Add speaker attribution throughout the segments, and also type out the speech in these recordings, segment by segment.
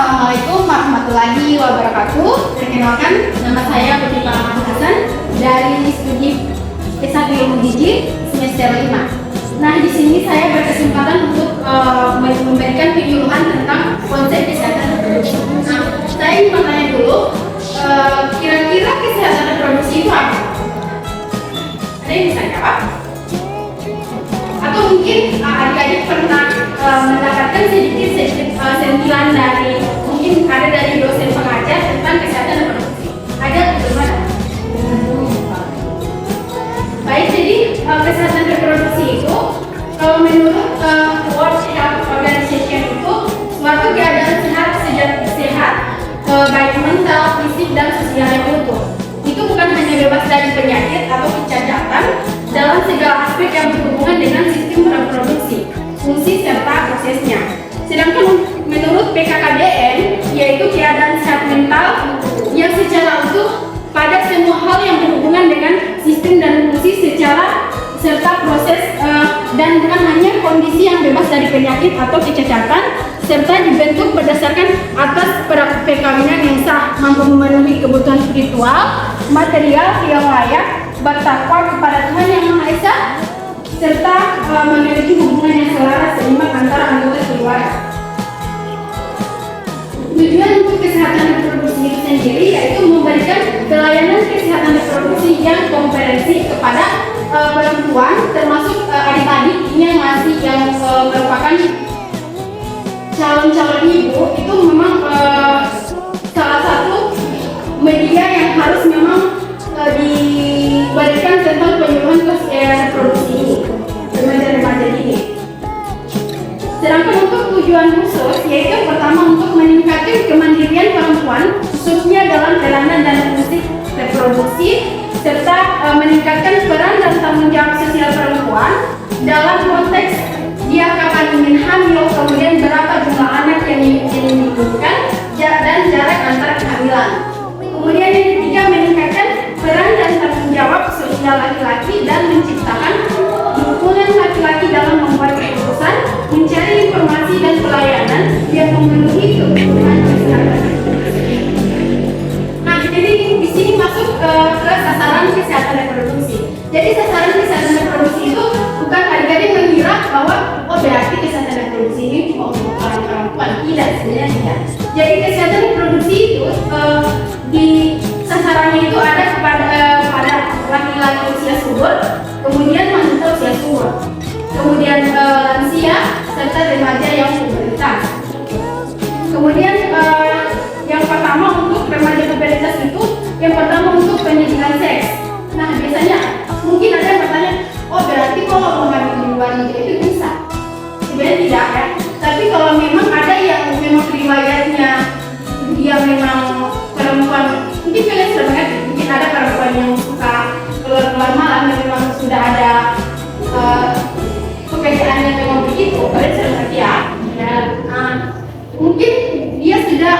Speaker 1: Assalamualaikum warahmatullahi wabarakatuh. Perkenalkan, nama saya Putri Paramah Hasan dari studi S1 Ilmu Gizi semester 5. Nah, di sini saya berkesempatan untuk memberikan penyuluhan tentang konsep kesehatan reproduksi. Nah, saya ingin bertanya dulu, kira-kira kesehatan reproduksi itu apa? Ada yang bisa jawab? Atau mungkin adik-adik pernah mendapatkan sedikit sentilan dari mungkin ada dari dosen pengajar tentang kesehatan reproduksi. Ada atau bagaimana? Baik, jadi kesehatan reproduksi itu menurut World Health Organization itu suatu keadaan sehat baik mental, fisik dan sosial yang utuh. Itu bukan hanya bebas dari penyakit atau kecacatan dalam segala aspek yang berhubungan dengan sistem reproduksi, fungsi serta prosesnya. Sedangkan menurut PKKBN, yaitu keadaan sehat mental yang secara utuh pada semua hal yang berhubungan dengan sistem dan fungsi secara serta proses dan bukan hanya kondisi yang bebas dari penyakit atau kecacatan, serta dibentuk berdasarkan atas perkawinan yang sah, mampu memenuhi kebutuhan spiritual, material yang layak, bertakwa kepada Tuhan Yang Maha Esa, serta memiliki hubungan yang selaras seimbang antara anggota keluarga. Tujuan untuk kesehatan reproduksi itu sendiri yaitu memberikan pelayanan kesehatan reproduksi yang komprehensif kepada perempuan, termasuk adik-adik yang masih merupakan calon-calon ibu. Itu memang salah satu media yang harus memang diberikan tentang penyuluhan reproduksi ini, remaja-remaja ini. Sedangkan untuk tujuan khusus yaitu pertama untuk meningkatkan kemandirian perempuan khususnya dalam peranan dan fungsi reproduksi, serta meningkatkan peran dan tanggung jawab sosial perempuan dalam konteks dia kapan ingin hamil, kemudian berapa jumlah anak yang dibutuhkan dan jarak antara kehamilan. Kemudian yang ketiga, meningkatkan peran dan tanggung jawab sosial laki-laki dan menciptakan dukungan laki-laki dalam membuat keputusan, mencari informasi dan pelayanan yang memenuhi kebutuhan kesehatan. Nah, jadi di sini masuk ke sasaran kesehatan reproduksi. Jadi sasaran kesehatan reproduksi itu bukan adik-adik mengira bahwa berarti kesehatan reproduksi ini cuma untuk orang perempuan. Tidak, sebenarnya tidak. Jadi kesehatan reproduksi itu di sasarannya itu ada pada laki-laki usia subur, kemudian wanita usia subur, kemudian lansia serta remaja yang pubertas. Kemudian yang pertama untuk remaja pubertas itu yang pertama untuk pendidikan seks. Nah, biasanya mungkin ada yang bertanya, berarti kalau mau hamil di luar nikah itu bisa? Sebenarnya tidak ya. Tapi kalau memang ada yang memang riwayatnya dia memang perempuan, mungkin kalian sudah banget, mungkin ada perempuan yang suka keluar malam dan memang sudah ada pekerjaan yang memang begitu, kalian sudah ngerti ya. Mungkin dia sudah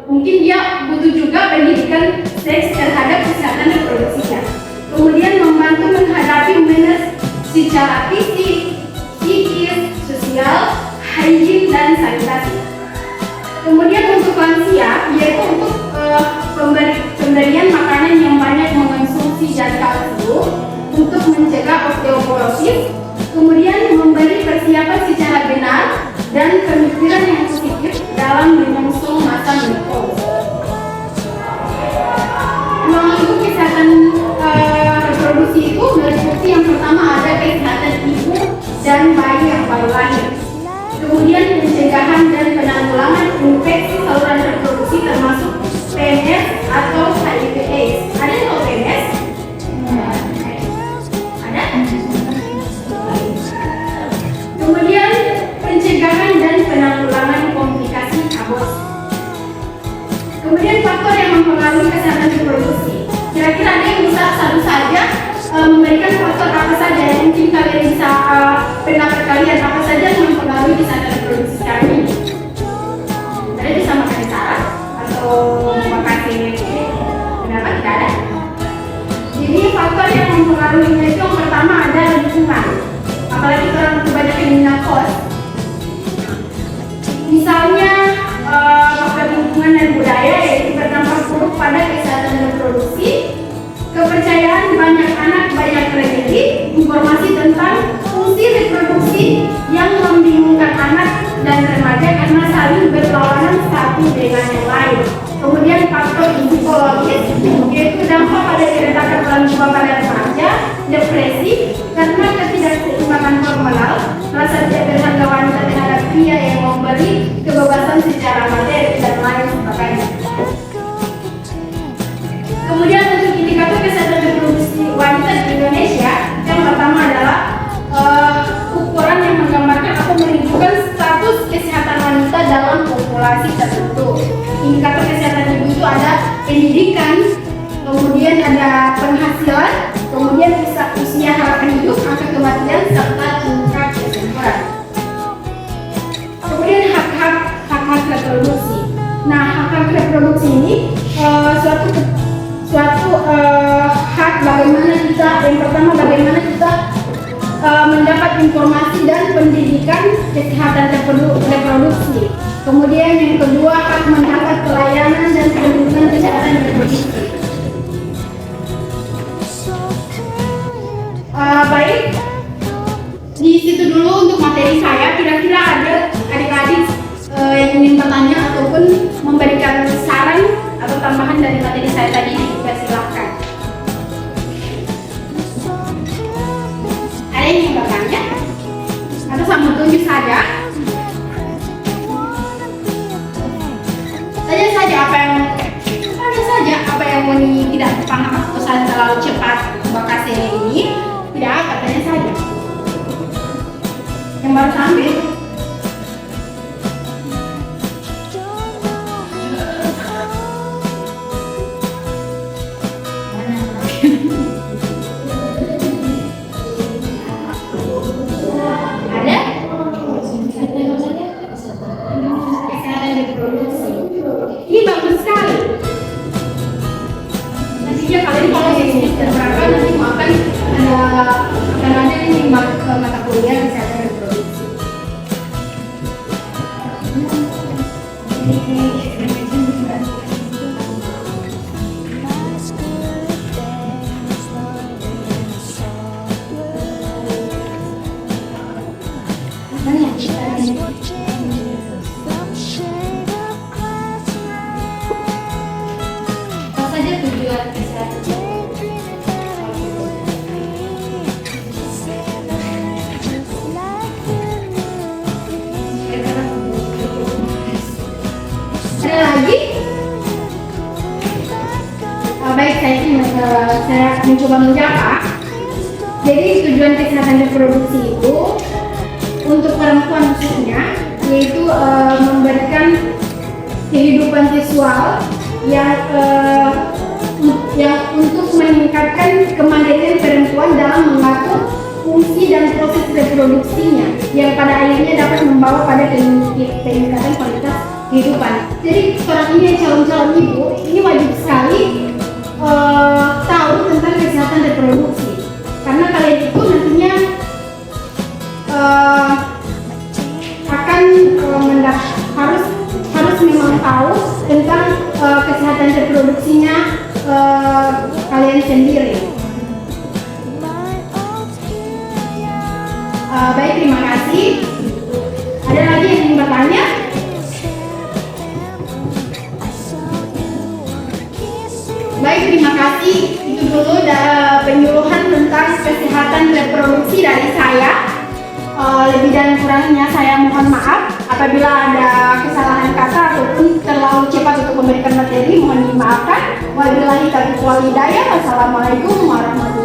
Speaker 1: mungkin dia butuh juga pendidikan seks terhadap kesehatan reproduksinya. Kemudian membantu menghadapi menes secara fisik, psikis, sosial, higien dan sanitasi. Kemudian untuk lansia yaitu untuk pemberian makanan yang banyak mengonsumsi zat kalsium untuk mencegah osteoporosis, kemudian memberi persiapan secara benar dan pemikiran yang positif dalam menyongsong masa menopause. Untuk kesehatan reproduksi itu meliputi yang pertama ada kesehatan ibu dan bayi yang baru lahir. Kemudian pencegahan dan penanggulangan infeksi saluran reproduksi termasuk PMS atau HIV/AIDS. Ada yang tahu PMS? Ada? Kemudian pencegahan dan penanggulangan komplikasi aborsi. Kemudian faktor yang mempengaruhi kesehatan reproduksi. Kira-kira ada yang bisa satu saja memberikan faktor apa saja yang mungkin kalian bisa pendapat kalian apa saja yang mempengaruhi kesehatan reproduksi sekarang ini? Ada bisa makan syarat atau makasih pendapat tidak ada? Jadi faktor yang mempengaruhinya itu yang pertama ada lingkungan. Apalagi orang kebanyakan minat kos. Misalnya lingkungan dan budaya, yaitu berdampak buruk pada kesehatan reproduksi, kepercayaan banyak anak banyak terjadi, informasi tentang fungsi reproduksi yang membingungkan anak dan remaja karena saling berlawanan satu dengan yang lain. Kemudian faktor psikologis, yaitu dampak pada keretakan dalam jiwa pada remaja, depresi karena ketidakseimbangan hormonal, rasa tidak berharga wanita terhadap pria yang memberi kebebasan secara materi dan lain sebagainya. Kemudian untuk indikator kesehatan reproduksi wanita di Indonesia, yang pertama adalah ukuran yang menggambarkan atau menunjukkan status kesehatan wanita dalam populasi tertentu. Indikator kesehatan ibu itu ada pendidikan, kemudian ada penghasilan, kemudian usia harapan hidup, angka kematian, serta tingkat kesuburan. Kemudian hak-hak reproduksi. Nah, hak-hak reproduksi ini suatu hak bagaimana kita, yang pertama bagaimana kita mendapat informasi dan pendidikan kesehatan reproduksi. Kemudian yang kedua, hak mendapat pelayanan dan perlindungan kesehatan reproduksi. Baik, di situ dulu untuk materi saya. Kira-kira ada adik-adik yang ingin bertanya ataupun memberikan saran atau tambahan dari materi saya tadi, juga silahkan. Ada yang ingin bertanya? Atau sama tunjuk saja? Tanya saja apa yang mau tidak paham atau saya terlalu cepat bakasnya ini. Tidak, katanya saja. Yang baru sampai. Ini bagus sekali. Nantinya kalian kalau jadi terberapa nanti mau akan ada ini mata kuliah kesehatan reproduksi. Mana yang kita ini? Apa saja tujuan kesehatan? Ada lagi? Baik, saya mencoba menjawab. Jadi tujuan kesehatan reproduksi itu untuk perempuan khususnya, yaitu memberikan kehidupan seksual yang untuk meningkatkan kemandirian perempuan dalam mengatur fungsi dan proses reproduksinya, yang pada akhirnya dapat membawa pada peningkatan kualitas kehidupan. Jadi sekarang ini calon-calon ibu ini wajib sekali tahu tentang kesehatan reproduksi, karena kalian itu nantinya akan harus memang tahu tentang kesehatan reproduksinya kalian sendiri. Baik, terima kasih. Ada lagi yang ingin bertanya? Baik, terima kasih. Itu dulu penyuluhan tentang kesehatan reproduksi dari saya. Lebih dan kurangnya saya mohon maaf apabila ada kesalahan kata ataupun terlalu cepat untuk memberikan materi, mohon dimaafkan. Wabillahi taufiq wal hidayah. Wassalamualaikum warahmatullahi wabarakatuh.